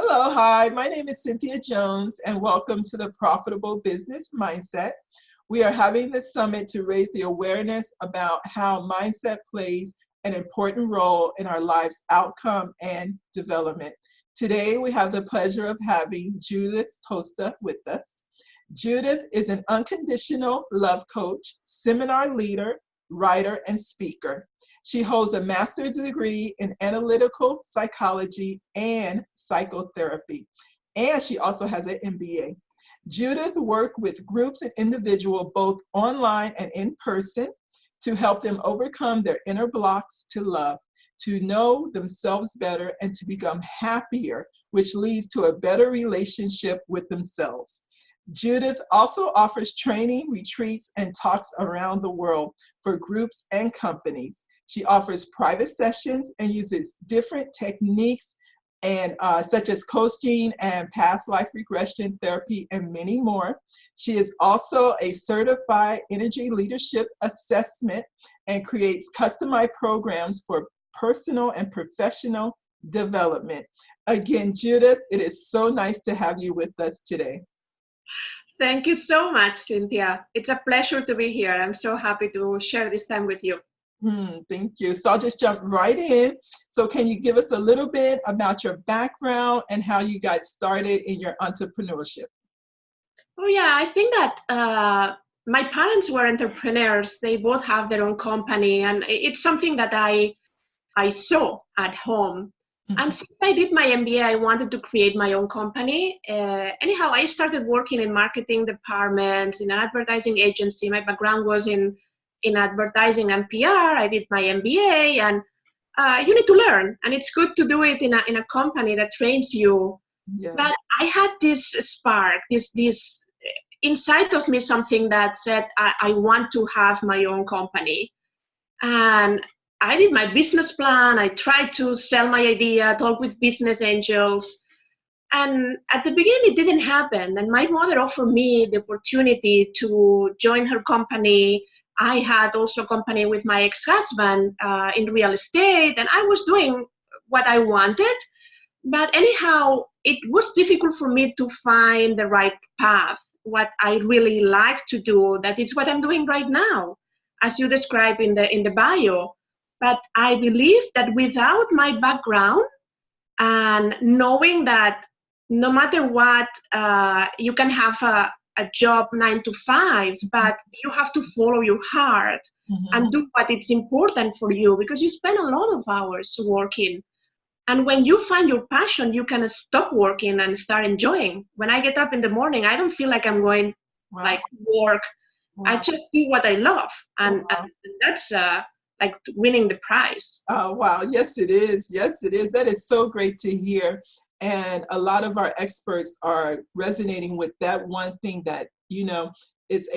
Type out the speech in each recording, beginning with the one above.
Hello, hi, my name is Cynthia Jones, and welcome to the Profitable Business Mindset. We are having this summit to raise the awareness about how mindset plays an important role in our lives' outcome and development. Today, we have the pleasure of having Judith Costa with us. Judith is an unconditional love coach, seminar leader, writer, and speaker. She holds a master's degree in analytical psychology and psychotherapy, and she also has an MBA. Judith worked with groups and individuals both online and in person to help them overcome their inner blocks to love, to know themselves better, and to become happier, which leads to a better relationship with themselves. Judith also offers training, retreats, and talks around the world for groups and companies. She offers private sessions and uses different techniques and such as coaching and past life regression therapy and many more. She is also a certified energy leadership assessment and creates customized programs for personal and professional development. Again, Judith, it is so nice to have you with us today. Thank you so much, Cynthia. It's a pleasure to be here. I'm so happy to share this time with you. Thank you. So I'll just jump right in. So can you give us a little bit about your background and how you got started in your entrepreneurship? Oh yeah, I think that my parents were entrepreneurs. They both have their own company, and it's something that I saw at home. And since I did my MBA, I wanted to create my own company. Anyhow, I started working in marketing departments, in an advertising agency. My background was in advertising and PR. I did my MBA, and you need to learn. And it's good to do it in a company that trains you. Yeah. But I had this spark, this inside of me, something that said, I want to have my own company. And I did my business plan. I tried to sell my idea, talk with business angels. And at the beginning, it didn't happen. And my mother offered me the opportunity to join her company. I had also a company with my ex-husband in real estate, and I was doing what I wanted. But anyhow, it was difficult for me to find the right path, what I really like to do. That is what I'm doing right now, as you described in the bio. But I believe that without my background and knowing that no matter what, you can have a job 9 to 5, but you have to follow your heart and do what is important for you, because you spend a lot of hours working. And when you find your passion, you can stop working and start enjoying. When I get up in the morning, I don't feel like I'm going like work. I just do what I love. And that's like winning the prize. Oh, wow. Yes, it is. Yes, it is. That is so great to hear. And a lot of our experts are resonating with that one thing that, you know, is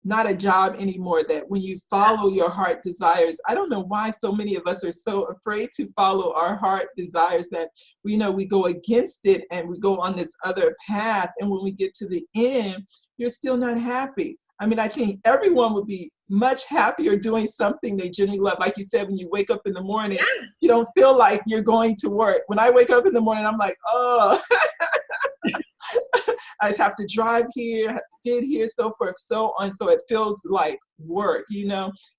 not a job anymore, that when you follow your heart desires, I don't know why so many of us are so afraid to follow our heart desires that, we go against it and we go on this other path. And when we get to the end, you're still not happy. I mean, I think everyone would be much happier doing something they genuinely love. Like you said, when you wake up in the morning, you don't feel like you're going to work. When I wake up in the morning, I'm like, oh, I just have to drive here, have to get here, so forth, so on. So it feels like work,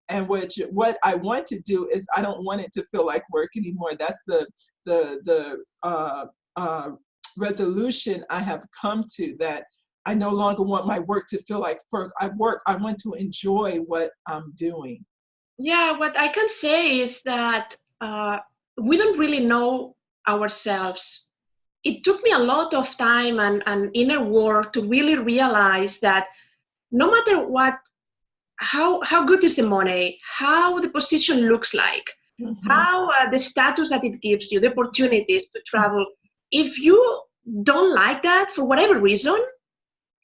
and what I want to do is I don't want it to feel like work anymore. That's the resolution I have come to, that I no longer want my work to feel like work. I want to enjoy what I'm doing. Yeah, what I can say is that we don't really know ourselves. It took me a lot of time and inner work to really realize that no matter what, how good is the money, how the position looks like, how the status that it gives you, the opportunities to travel, if you don't like that for whatever reason,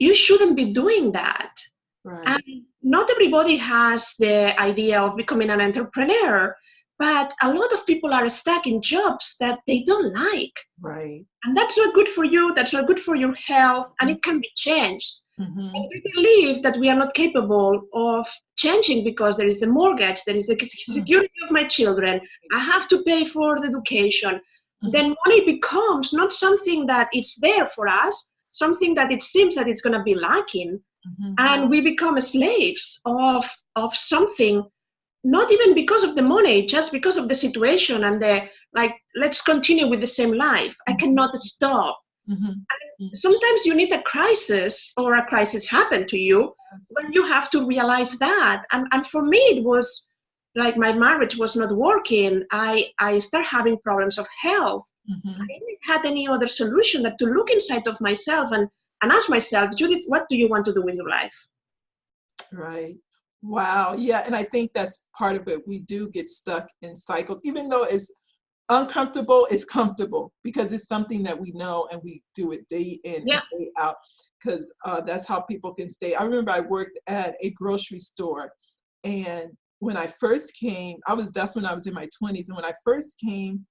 you shouldn't be doing that. Right. And not everybody has the idea of becoming an entrepreneur, but a lot of people are stuck in jobs that they don't like. Right. And that's not good for you, that's not good for your health, and it can be changed. And we believe that we are not capable of changing because there is a mortgage, there is a security of my children, I have to pay for the education. then money becomes not something that it's there for us, something that it seems that it's going to be lacking. And we become slaves of something, not even because of the money, just because of the situation and the, like, let's continue with the same life. I cannot stop. Sometimes you need a crisis, or a crisis happened to you, when you have to realize that. And for me, it was like my marriage was not working. I started having problems of health. I didn't have any other solution than to look inside of myself and ask myself, Judith, what do you want to do with your life? Right. Wow. Yeah. And I think that's part of it. We do get stuck in cycles, even though it's uncomfortable, it's comfortable because it's something that we know and we do it day in and day out, because that's how people can stay. I remember I worked at a grocery store, and when I first came, that's when I was in my 20s. And when I first came,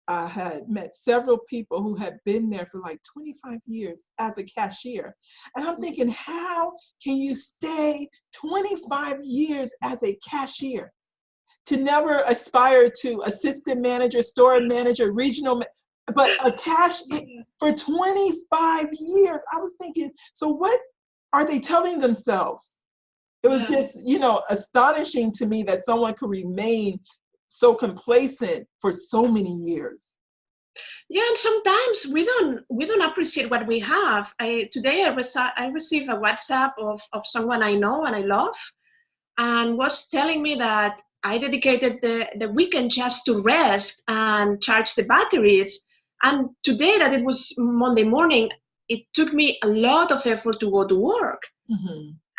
I had met several people who had been there for like 25 years as a cashier. And I'm thinking, how can you stay 25 years as a cashier? To never aspire to assistant manager, store manager, regional, but a cashier for 25 years. I was thinking, so what are they telling themselves? It was just, astonishing to me that someone could remain so complacent for so many years. Yeah, and sometimes we don't appreciate what we have. Today I received a WhatsApp of someone I know and I love, and was telling me that I dedicated the weekend just to rest and charge the batteries. And today, that it was Monday morning, it took me a lot of effort to go to work.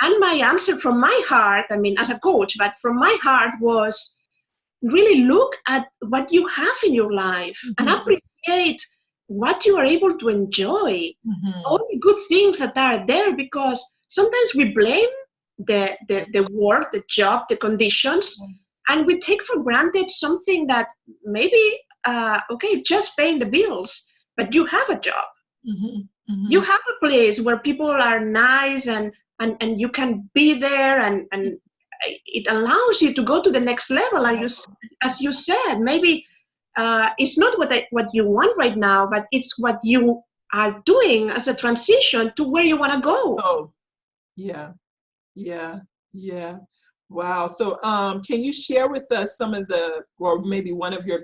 And my answer from my heart, I mean, as a coach, but from my heart was, really look at what you have in your life and appreciate what you are able to enjoy, all the good things that are there, because sometimes we blame the work, the job, the conditions, and we take for granted something that maybe, just paying the bills, but you have a job. You have a place where people are nice and you can be there, and it allows you to go to the next level. And as you said, maybe it's not what you want right now, but it's what you are doing as a transition to where you want to go. Oh, yeah. Wow. So can you share with us some of or maybe one of your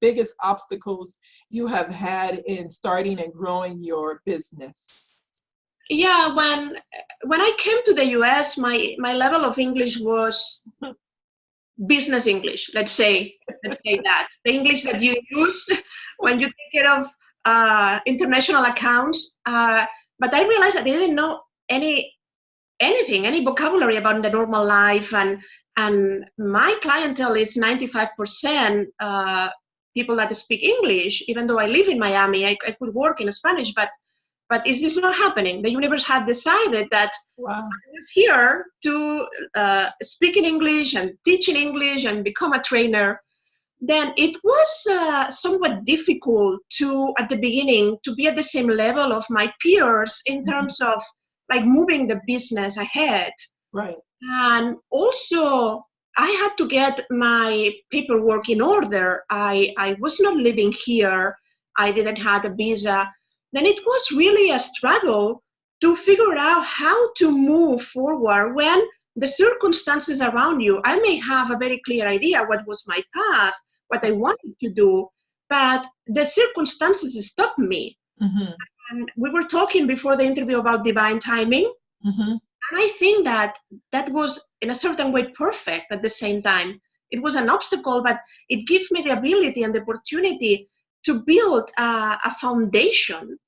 biggest obstacles you have had in starting and growing your business? Yeah, when I came to the US, my level of English was business English, let's say that. The English that you use when you take care of international accounts. But I realized that I didn't know any vocabulary about the normal life, and my clientele is 95% people that speak English. Even though I live in Miami, I could work in Spanish, but it is not happening. The universe had decided that I was here to speak in English and teach in English and become a trainer. Then it was somewhat difficult at the beginning, to be at the same level of my peers in terms of like moving the business ahead. Right. And also, I had to get my paperwork in order. I was not living here. I didn't have a visa. Then it was really a struggle to figure out how to move forward when the circumstances around you, I may have a very clear idea what was my path, what I wanted to do, but the circumstances stopped me. And we were talking before the interview about divine timing. And I think that was in a certain way perfect at the same time. It was an obstacle, but it gives me the ability and the opportunity to build a foundation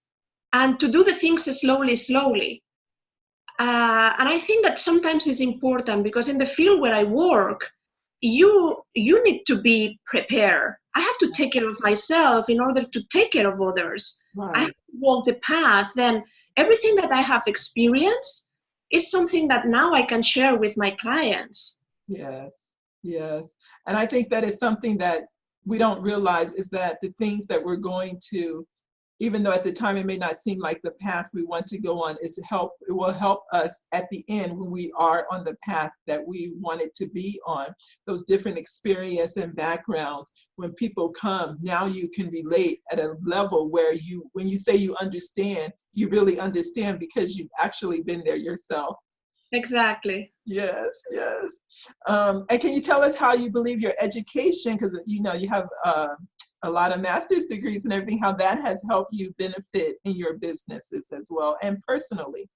and to do the things slowly. And I think that sometimes is important, because in the field where I work, you need to be prepared. I have to take care of myself in order to take care of others. Right. I have to walk the path. Then everything that I have experienced is something that now I can share with my clients. Yes. And I think that is something that we don't realize, is that the things that we're going to even though at the time it may not seem like the path we want to go on, it will help us at the end when we are on the path that we wanted to be on. Those different experience and backgrounds, when people come, now you can relate at a level where when you say you understand, you really understand because you've actually been there yourself. Exactly. Yes, yes. And can you tell us how you believe your education, because you have a lot of master's degrees and everything, how that has helped you benefit in your businesses as well and personally?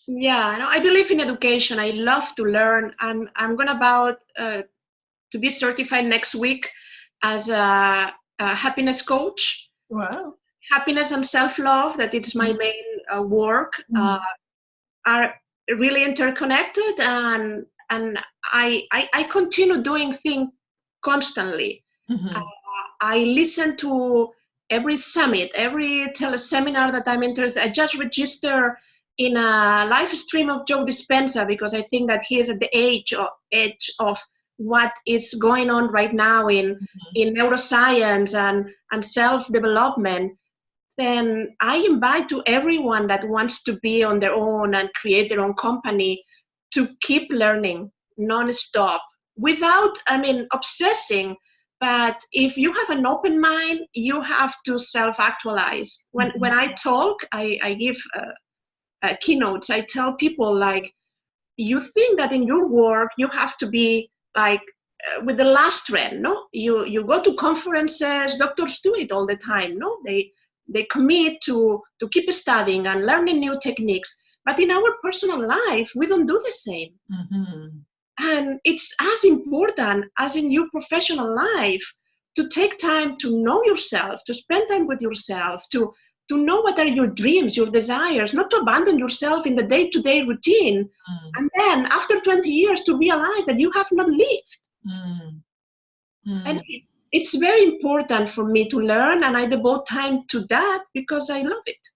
Yeah, no, I believe in education. I love to learn. I'm going about to be certified next week as a happiness coach. Wow. Happiness and self-love, that it's my main work, are really interconnected, and I continue doing things constantly. I listen to every summit, every teleseminar that I'm interested. I just register in a live stream of Joe Dispenza because I think that he is at the edge of what is going on right now in neuroscience and self-development. Then I invite to everyone that wants to be on their own and create their own company to keep learning non-stop without, obsessing. But if you have an open mind, you have to self-actualize. When I talk, I give keynotes. I tell people, like, you think that in your work you have to be like with the last trend, no? You go to conferences, doctors do it all the time, no? They commit to keep studying and learning new techniques. But in our personal life, we don't do the same. And it's as important as in your professional life to take time to know yourself, to spend time with yourself, to know what are your dreams, your desires, not to abandon yourself in the day-to-day routine. And then after 20 years to realize that you have not lived. And it's very important for me to learn, and I devote time to that because I love it.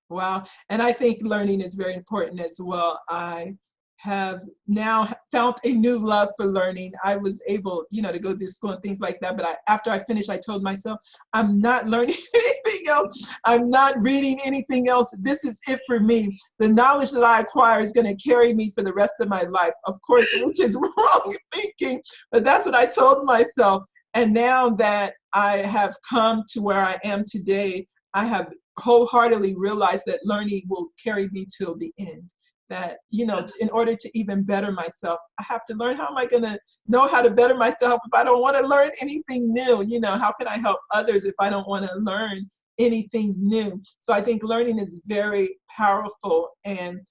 Wow. And I think learning is very important as well. I have now found a new love for learning. I was able, to go to school and things like that. But after I finished, I told myself, I'm not learning anything else. I'm not reading anything else. This is it for me. The knowledge that I acquire is going to carry me for the rest of my life, of course, which is wrong thinking. But that's what I told myself. And now that I have come to where I am today, I have wholeheartedly realized that learning will carry me till the end. That, in order to even better myself, I have to learn. How am I going to know how to better myself if I don't want to learn anything new? How can I help others if I don't want to learn anything new? So I think learning is very powerful. And,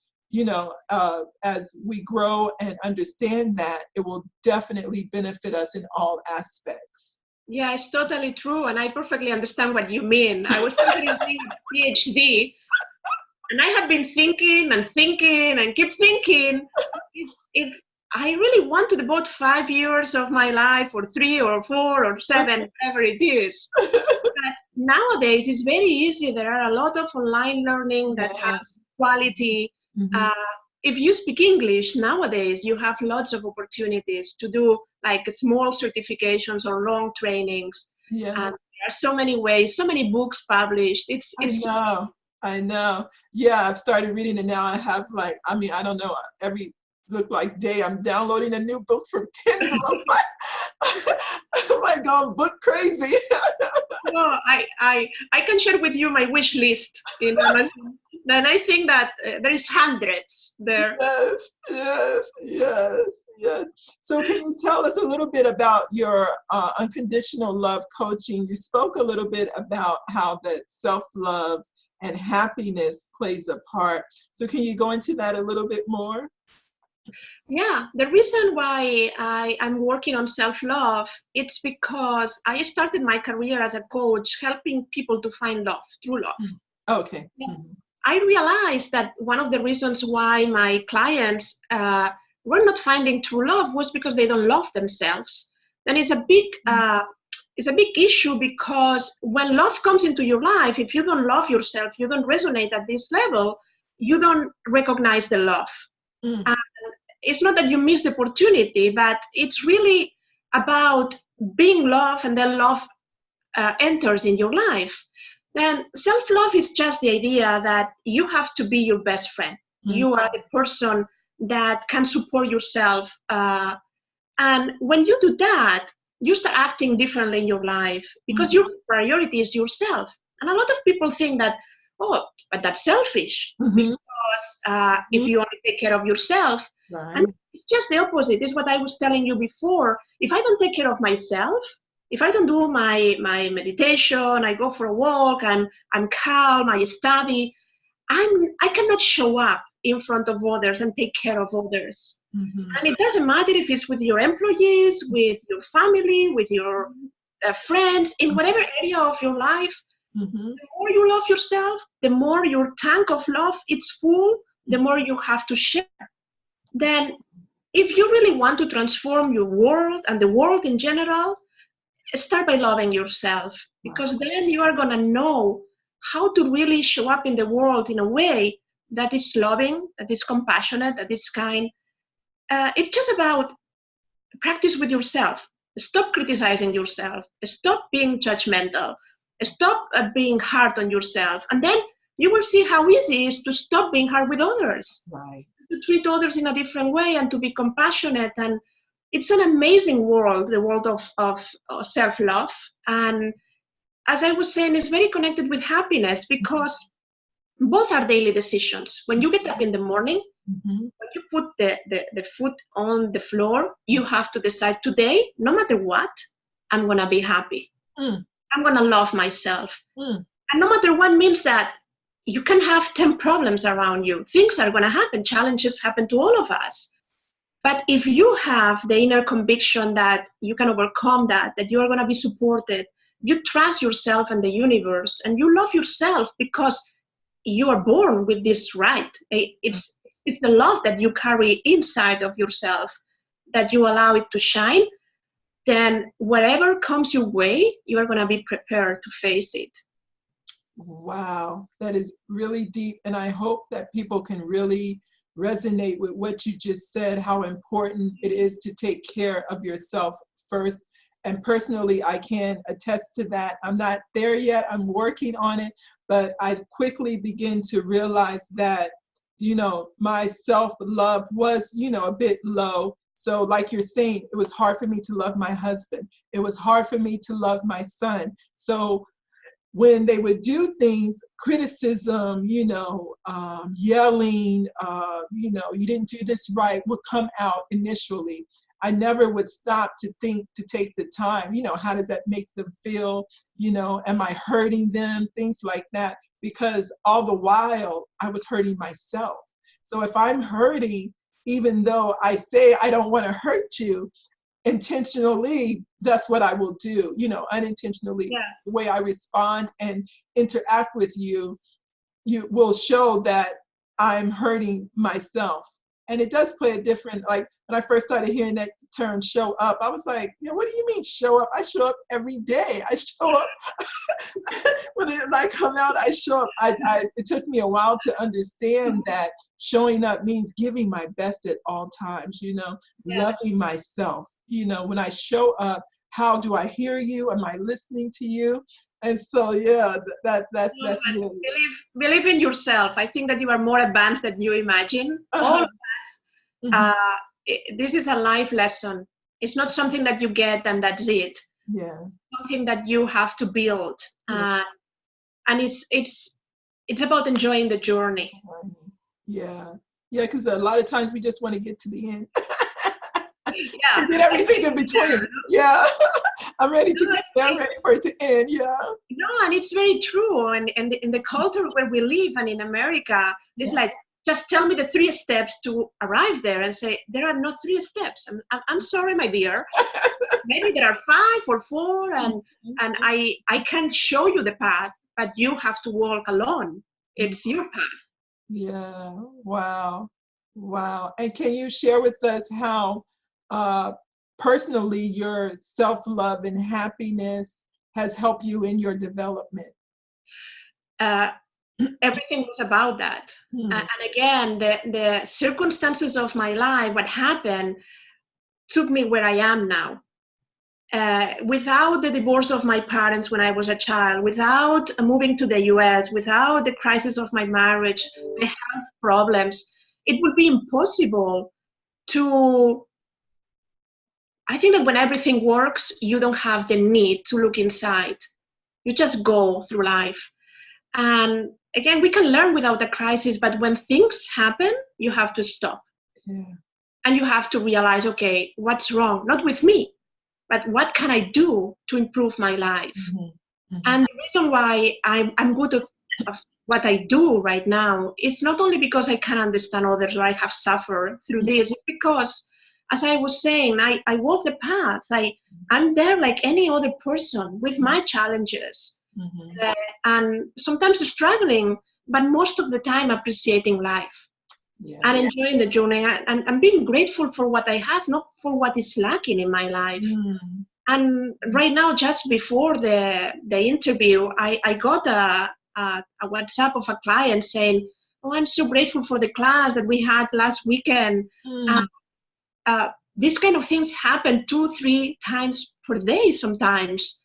as we grow and understand that, it will definitely benefit us in all aspects. Yeah, it's totally true. And I perfectly understand what you mean. I was studying PhD. And I have been thinking and keep thinking, if I really want to devote 5 years of my life, or 3 or 4 or 7, whatever it is. But nowadays, it's very easy. There are a lot of online learning that has quality. If you speak English nowadays, you have lots of opportunities to do like small certifications or long trainings. And there are so many ways, so many books published. I know. Yeah, I've started reading it now. I have I don't know, every day I'm downloading a new book from Kindle. I'm going book crazy. No, I can share with you my wish list in Amazon. Then I think that there is hundreds there. Yes. So can you tell us a little bit about your unconditional love coaching? You spoke a little bit about how the self-love and happiness plays a part. So can you go into that a little bit more? Yeah, the reason why I'm working on self-love, it's because I started my career as a coach helping people to find love, true love. Okay. I realized that one of the reasons why my clients were not finding true love was because they don't love themselves. Then it's a big issue, because when love comes into your life, if you don't love yourself, you don't resonate at this level, you don't recognize the love. And it's not that you miss the opportunity, but it's really about being loved, and then love enters in your life. then self-love is just the idea that you have to be your best friend. You are the person that can support yourself. And when you do that, you start acting differently in your life because your priority is yourself. And a lot of people think that, oh, but that's selfish because if you only take care of yourself, and it's just the opposite. It's what I was telling you before. If I don't take care of myself, if I don't do my meditation, I go for a walk, I'm calm, I study, I cannot show up in front of others and take care of others. And it doesn't matter if it's with your employees, with your family, with your friends, in whatever area of your life. The more you love yourself, the more your tank of love is full, the more you have to share. Then if you really want to transform your world and the world in general, start by loving yourself, because then you are going to know how to really show up in the world in a way that is loving, that is compassionate, that is kind. It's just about practice with yourself. Stop criticizing yourself. Stop being judgmental. Stop being hard on yourself. And then you will see how easy it is to stop being hard with others. To treat others in a different way and to be compassionate. And it's an amazing world, the world of self-love. And as I was saying, it's very connected with happiness because both are daily decisions. When you get up in the morning, when you put the foot on the floor, you have to decide today, no matter what, I'm going to be happy. I'm going to love myself. And no matter what means that you can have 10 problems around you. Things are going to happen. Challenges happen to all of us. But if you have the inner conviction that you can overcome that you are going to be supported, you trust yourself and the universe, and you love yourself because you are born with this right. It's the love that you carry inside of yourself that you allow it to shine. Then whatever comes your way, you are going to be prepared to face it. Wow, that is really deep. And I hope that people can really resonate with what you just said, how important it is to take care of yourself first. And personally, I can attest to that. I'm not there yet. I'm working on it. But I quickly begin to realize that, my self-love was, a bit low. So like you're saying, it was hard for me to love my husband. It was hard for me to love my son. So when they would do things, criticism, yelling, you didn't do this right, would come out initially. I never would stop to think, to take the time, how does that make them feel? Am I hurting them? Things like that, because all the while I was hurting myself. So if I'm hurting, even though I say I don't want to hurt you, intentionally, that's what I will do, unintentionally. The way I respond and interact with you, you will show that I'm hurting myself. And it does play a different, like when I first started hearing that term show up, I was like, what do you mean show up? I show up every day. I show up. when I come out, I show up. It took me a while to understand that showing up means giving my best at all times, loving myself. When I show up, how do I hear you? Am I listening to you? And so, that's really... Believe in yourself. I think that you are more advanced than you imagine. All of us, this is a life lesson. It's not something that you get and that's it. Something that you have to build. And it's about enjoying the journey. Because a lot of times we just want to get to the end. And did everything in between. I'm ready to get there. I'm ready for it to end. No, and it's very true. And in the culture where we live and in America, it's like, just tell me the 3 steps to arrive there, and say, there are no 3 steps. I'm sorry, my dear. Maybe there are 5 or 4, and I can show you the path, but you have to walk alone. It's your path. Wow. And can you share with us how personally your self-love and happiness has helped you in your development? Everything was about that. And again, the circumstances of my life, what happened, took me where I am now. without the divorce of my parents when I was a child, without moving to the US, without the crisis of my marriage, the health problems, it would be impossible to. I think that when everything works, you don't have the need to look inside. You just go through life. And again, we can learn without a crisis, but when things happen, you have to stop. Yeah. And you have to realize, okay, what's wrong? Not with me, but what can I do to improve my life? Mm-hmm. And the reason why I'm good at what I do right now is not only because I can understand others or I have suffered through this, it's because, as I was saying, I walk the path. I'm there like any other person with my challenges. Mm-hmm. And sometimes struggling, but most of the time appreciating life. Yeah. And enjoying the journey and being grateful for what I have, not for what is lacking in my life. Mm. And right now, just before the interview, I got a WhatsApp of a client saying, "Oh, I'm so grateful for the class that we had last weekend." Mm. These kind of things happen 2-3 times per day sometimes.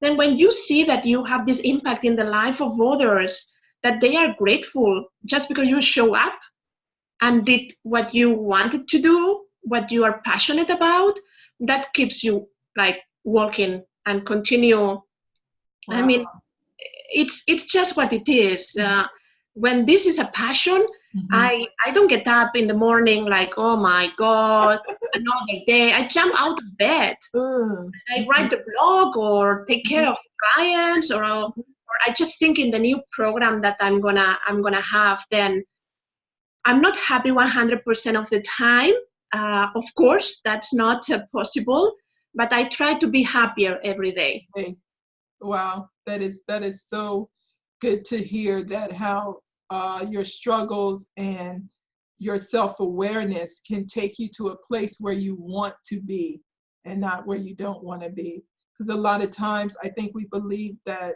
Then when you see that you have this impact in the life of others, that they are grateful just because you show up and did what you wanted to do, what you are passionate about, that keeps you like walking and continue. Wow. I mean, it's just what it is. When this is a passion, I don't get up in the morning like, oh my God, another day. I jump out of bed. I write the blog or take care of clients, or I just think in the new program that I'm gonna have. Then I'm not happy 100% of the time. Of course, that's not possible, but I try to be happier every day. Hey. Wow, that is so good to hear, that how your struggles and your self-awareness can take you to a place where you want to be and not where you don't want to be. Because a lot of times I think we believe that,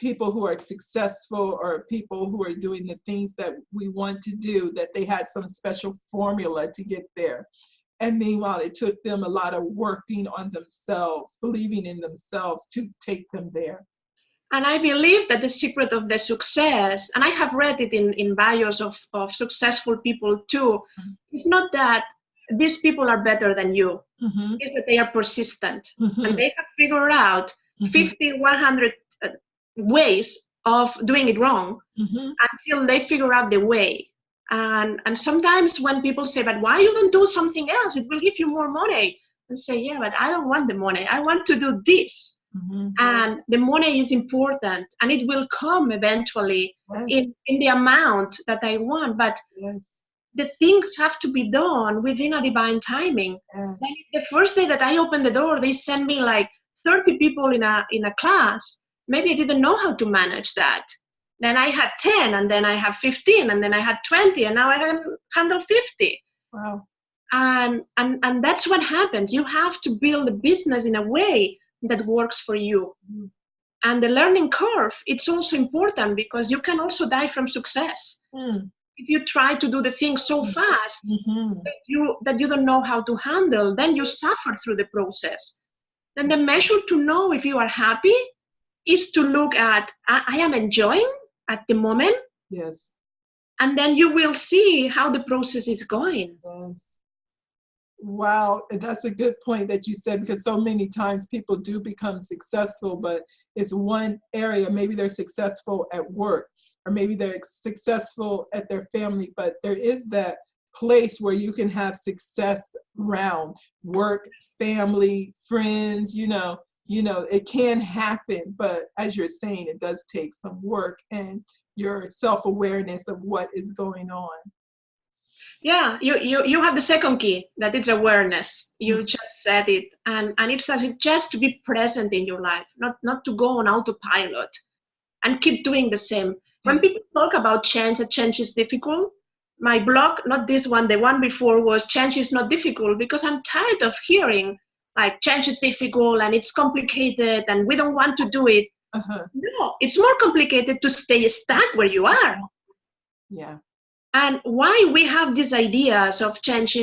people who are successful or people who are doing the things that we want to do, that they had some special formula to get there. And meanwhile, it took them a lot of working on themselves, believing in themselves to take them there. And I believe that the secret of the success, and I have read it in bios of successful people too, is not that these people are better than you. It's that they are persistent. And they have figured out 50, 100 ways of doing it wrong until they figure out the way. And sometimes when people say, but why you don't do something else? It will give you more money. And say, yeah, but I don't want the money. I want to do this. And the money is important, and it will come eventually in the amount that I want. But the things have to be done within a divine timing. Like the first day that I opened the door, they sent me like 30 people in a class. Maybe I didn't know how to manage that. Then I had 10, and then I have 15, and then I had 20, and now I can handle 50. Wow. And that's what happens. You have to build a business in a way that works for you. And the learning curve, it's also important because you can also die from success. If you try to do the things so fast that you don't know how to handle, then you suffer through the process. Then the measure to know if you are happy is to look at, I am enjoying at the moment. Yes. And then you will see how the process is going. Yes. Wow, that's a good point that you said, because so many times people do become successful, but it's one area. Maybe they're successful at work, or maybe they're successful at their family, but there is that place where you can have success around work, family, friends, it can happen, but as you're saying, it does take some work and your self-awareness of what is going on. Yeah, you have the second key, that it's awareness. You just said it, and it's just to be present in your life, not to go on autopilot and keep doing the same. When people talk about change, that change is difficult, my blog, not this one, the one before, was change is not difficult, because I'm tired of hearing like change is difficult and it's complicated and we don't want to do it. No, it's more complicated to stay stuck where you are. Yeah. And why we have these ideas of change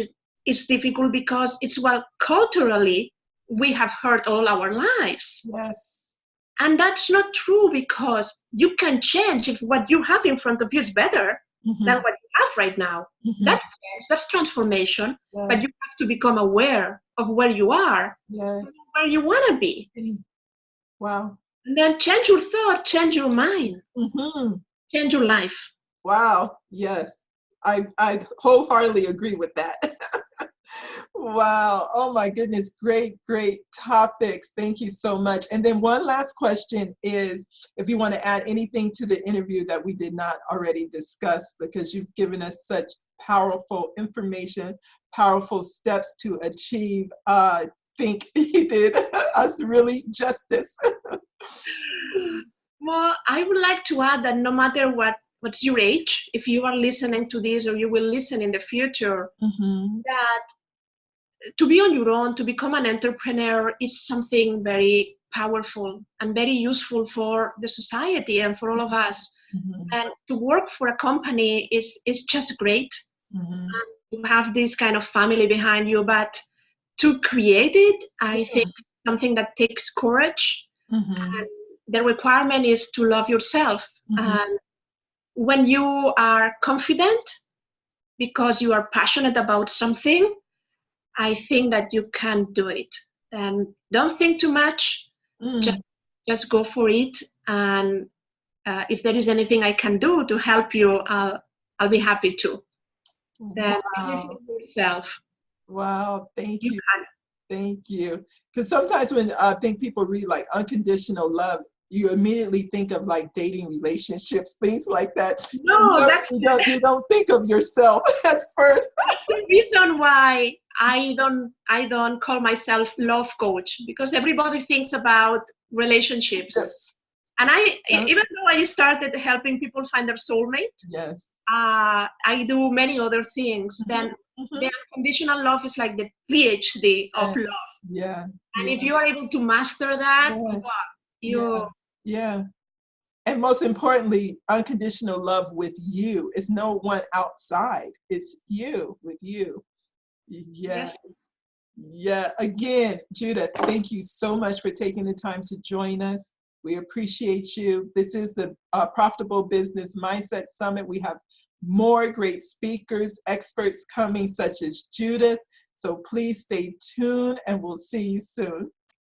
it's difficult because it's what culturally we have heard all our lives. Yes. And that's not true, because you can change if what you have in front of you is better than what you have right now. That's change, that's transformation, but you have to become aware of where you are, where you want to be. Wow. And then change your thought, change your mind, change your life. Wow. Yes. I wholeheartedly agree with that. Wow. Oh my goodness. Great, great topics. Thank you so much. And then one last question is, if you want to add anything to the interview that we did not already discuss, because you've given us such powerful information, powerful steps to achieve. I think you did us really justice. Well, I would like to add that no matter what's your age, if you are listening to this or you will listen in the future, that to be on your own, to become an entrepreneur is something very powerful and very useful for the society and for all of us. And to work for a company is just great. And you have this kind of family behind you, but to create it, I think something that takes courage. And the requirement is to love yourself. And when you are confident because you are passionate about something, I think that you can do it. And don't think too much. Just go for it. And if there is anything I can do to help you, I'll be happy to. Then believe in yourself. Wow. Thank you. Thank you. Because sometimes when I think people read like unconditional love, you immediately think of like dating relationships, things like that. No, you don't think of yourself as first. That's the reason why I don't call myself love coach, because everybody thinks about relationships. Yes. And even though I started helping people find their soulmate, yes, I do many other things. Then the unconditional love is like the PhD of love. Yeah. And if you are able to master that, And most importantly, unconditional love with you. It's no one outside. It's you with you. Yes. Yeah. Again, Judith, thank you so much for taking the time to join us. We appreciate you. This is the Profitable Business Mindset Summit. We have more great speakers, experts coming, such as Judith. So please stay tuned, and we'll see you soon.